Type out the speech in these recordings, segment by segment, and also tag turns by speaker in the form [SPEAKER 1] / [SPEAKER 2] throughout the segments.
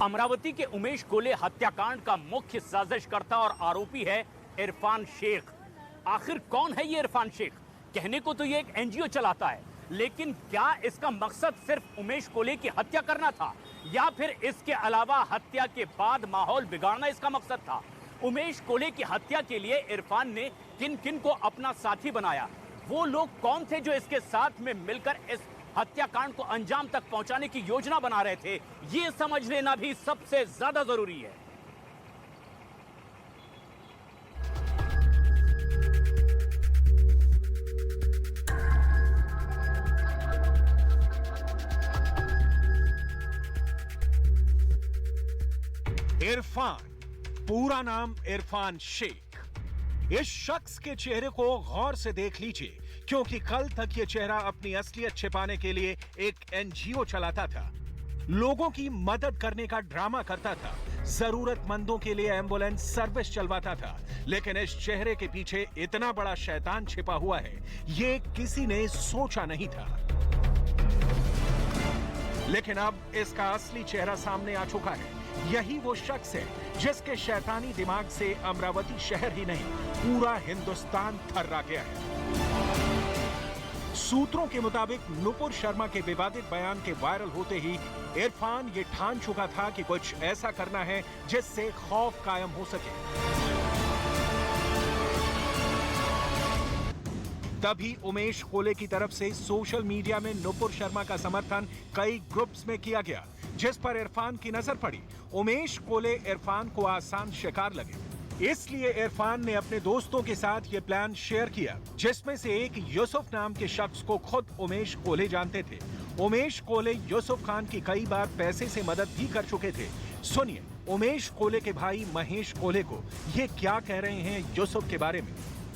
[SPEAKER 1] अमरावती के उमेश कोले हत्याकांड का मुख्य साजिशकर्ता और आरोपी है इरफान शेख। आखिर कौन है ये इरफान शेख? कहने को तो ये एक एनजीओ चलाता है, लेकिन क्या इसका मकसद सिर्फ उमेश कोले की हत्या करना था या फिर इसके अलावा हत्या के बाद माहौल बिगाड़ना इसका मकसद था? उमेश कोले की हत्या के लिए इरफान ने किन किन को अपना साथी बनाया? वो लोग कौन थे जो इसके साथ में मिलकर इस हत्याकांड को अंजाम तक पहुंचाने की योजना बना रहे थे? ये समझ लेना भी सबसे ज्यादा जरूरी है।
[SPEAKER 2] इरफान, पूरा नाम इरफान शेख। इस शख्स के चेहरे को गौर से देख लीजिए, क्योंकि कल तक ये चेहरा अपनी असलियत छिपाने के लिए एक एनजीओ चलाता था, लोगों की मदद करने का ड्रामा करता था, जरूरतमंदों के लिए एम्बुलेंस सर्विस चलवाता था। लेकिन इस चेहरे के पीछे इतना बड़ा शैतान छिपा हुआ है, ये किसी ने सोचा नहीं था। लेकिन अब इसका असली चेहरा सामने आ चुका है। यही वो शख्स है जिसके शैतानी दिमाग से अमरावती शहर ही नहीं, पूरा हिंदुस्तान थर्रा गया है। सूत्रों के मुताबिक नुपुर शर्मा के विवादित बयान के वायरल होते ही इरफान ये ठान चुका था कि कुछ ऐसा करना है जिससे खौफ कायम हो सके। तभी उमेश कोले की तरफ से सोशल मीडिया में नुपुर शर्मा का समर्थन कई ग्रुप्स में किया गया, जिस पर इरफान की नजर पड़ी। उमेश कोले इरफान को आसान शिकार लगे, इसलिए इरफान ने अपने दोस्तों के साथ ये प्लान शेयर किया, जिसमें से एक यूसुफ नाम के शख्स को खुद उमेश कोले जानते थे। उमेश कोले यूसुफ खान की कई बार पैसे से मदद भी कर चुके थे। सुनिए उमेश कोले के भाई महेश कोले को ये क्या कह रहे हैं यूसुफ के बारे में।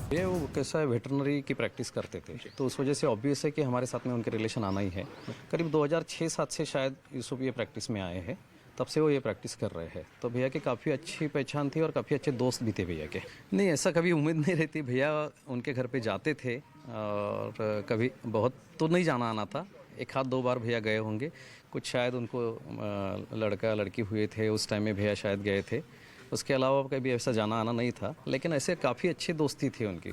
[SPEAKER 3] ये वो कैसा है, वेटरनरी की प्रैक्टिस करते थे, तो उस वजह से ऑब्वियस है कि हमारे साथ में उनके रिलेशन आना ही है। करीब 2006-07 से शायद यूसुफ ये प्रैक्टिस में आए हैं, तब से वो ये प्रैक्टिस कर रहे हैं। तो भैया की काफ़ी अच्छी पहचान थी और काफ़ी अच्छे दोस्त भी थे भैया के। नहीं, ऐसा कभी उम्मीद नहीं रहती। भैया उनके घर पे जाते थे और कभी बहुत तो नहीं जाना आना था, एक हाथ दो बार भैया गए होंगे। कुछ शायद उनको लड़का लड़की हुए थे उस टाइम में भैया शायद गए थे, उसके अलावा कभी ऐसा जाना आना नहीं था। लेकिन ऐसे काफ़ी अच्छी दोस्ती थी उनकी।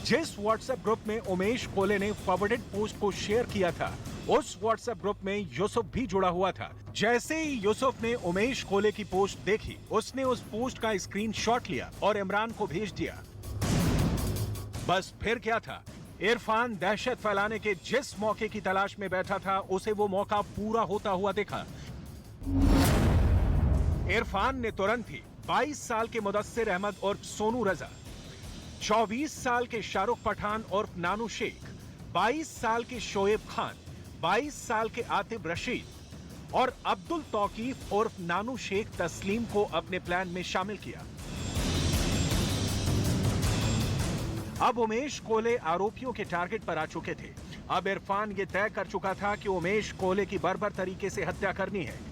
[SPEAKER 2] जिस व्हाट्सएप ग्रुप में उमेश कोले ने फॉरवर्डेड पोस्ट को शेयर किया था, उस व्हाट्सएप ग्रुप में यूसुफ भी जुड़ा हुआ था। जैसे ही यूसुफ ने उमेश कोले की पोस्ट देखी, उसने उस पोस्ट का स्क्रीनशॉट लिया और इमरान को भेज दिया। बस फिर क्या था, इरफान दहशत फैलाने के जिस मौके की तलाश में बैठा था, उसे वो मौका पूरा होता हुआ देखा। इरफान ने तुरंत ही 22 साल के मुदस्सिर अहमद और सोनू रजा, 24 साल के शाहरुख पठान और नानू शेख, 22 साल के शोएब खान, 22 साल के आतिफ रशीद और अब्दुल तौकीफ और नानू शेख तस्लीम को अपने प्लान में शामिल किया। अब उमेश कोले आरोपियों के टारगेट पर आ चुके थे। अब इरफान ये तय कर चुका था कि उमेश कोले की बर्बर तरीके से हत्या करनी है।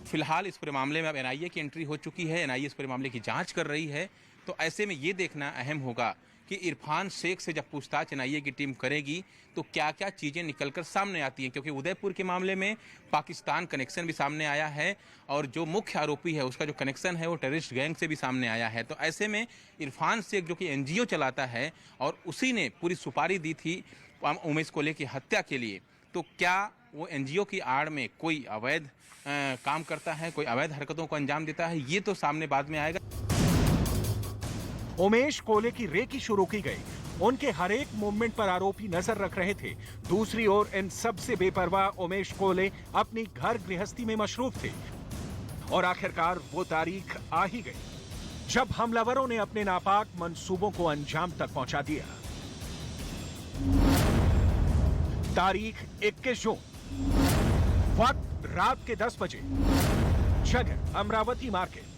[SPEAKER 4] फिलहाल इस पूरे मामले में अब एनआईए की एंट्री हो चुकी है, एनआईए इस पूरे मामले की जांच कर रही है। तो ऐसे में ये देखना अहम होगा कि इरफान शेख से जब पूछताछ एनआईए की टीम करेगी तो क्या क्या चीज़ें निकलकर सामने आती हैं, क्योंकि उदयपुर के मामले में पाकिस्तान कनेक्शन भी सामने आया है और जो मुख्य आरोपी है उसका जो कनेक्शन है वो टेररिस्ट गैंग से भी सामने आया है। तो ऐसे में इरफान शेख जो कि एनजीओ चलाता है और उसी ने पूरी सुपारी दी थी उमेश कोले की हत्या के लिए, तो क्या वो एनजीओ की आड़ में कोई अवैध काम करता है, कोई अवैध हरकतों को अंजाम देता है, ये तो सामने बाद में आएगा।
[SPEAKER 2] उमेश कोले की रेकी शुरू की गई। उनके हर एक मूवमेंट पर आरोपी नजर रख रहे थे। दूसरी ओर इन सबसे बेपरवाह उमेश कोले अपनी घर गृहस्थी में मशरूफ थे। और आखिरकार वो तारीख आ ही गई जब हमलावरों ने अपने नापाक मंसूबों को अंजाम तक पहुंचा दिया। तारीख 21 जून, वक्त रात के 10 बजे, जगह अमरावती मार्केट।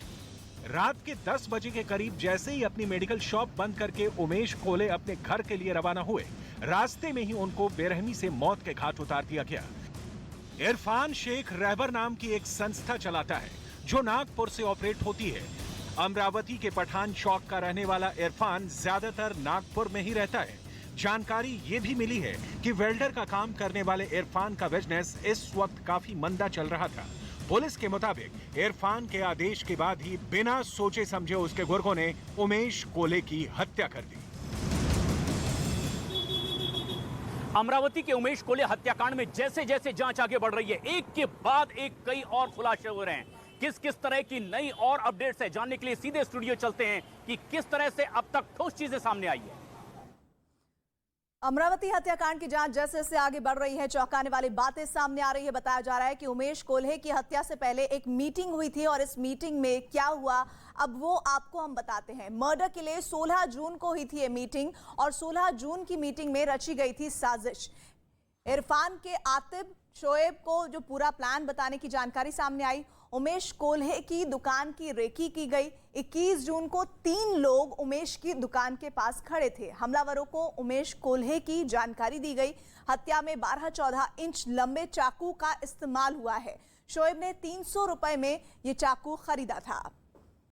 [SPEAKER 2] रात के 10 बजे के करीब जैसे ही अपनी मेडिकल शॉप बंद करके उमेश कोले अपने घर के लिए रवाना हुए, रास्ते में ही उनको बेरहमी से मौत के घाट उतार दिया गया। इरफान शेख रहबर नाम की एक संस्था चलाता है जो नागपुर से ऑपरेट होती है। अमरावती के पठान चौक का रहने वाला इरफान ज्यादातर नागपुर में ही रहता है। जानकारी ये भी मिली है कि वेल्डर का काम करने वाले इरफान का बिजनेस इस वक्त काफी मंदा चल रहा था। पुलिस के मुताबिक इरफान के आदेश के बाद ही बिना सोचे समझे उसके गुर्गों ने उमेश कोले की हत्या कर दी।
[SPEAKER 1] अमरावती के उमेश कोले हत्याकांड में जैसे जैसे जांच आगे बढ़ रही है, एक के बाद एक कई और खुलासे हो रहे हैं। किस किस तरह की नई और अपडेट्स है, जानने के लिए सीधे स्टूडियो चलते हैं कि किस तरह से अब तक ठोस चीजें सामने आई है।
[SPEAKER 5] अमरावती हत्याकांड की जांच जैसे जैसे आगे बढ़ रही है, चौंकाने वाली बातें सामने आ रही है। बताया जा रहा है कि उमेश कोल्हे की हत्या से पहले एक मीटिंग हुई थी और इस मीटिंग में क्या हुआ अब वो आपको हम बताते हैं। मर्डर के लिए 16 जून को हुई थी ये मीटिंग और 16 जून की मीटिंग में रची गई थी साजिश। इरफान के आतिब शोएब को जो पूरा प्लान बताने की जानकारी सामने आई। उमेश कोल्हे की दुकान की रेकी की गई। 21 जून को 3 लोग उमेश की दुकान के पास खड़े थे। हमलावरों को उमेश कोल्हे की जानकारी दी गई। हत्या में 12-14 इंच लंबे चाकू का इस्तेमाल हुआ है। शोएब ने 300 रुपए में यह चाकू खरीदा था।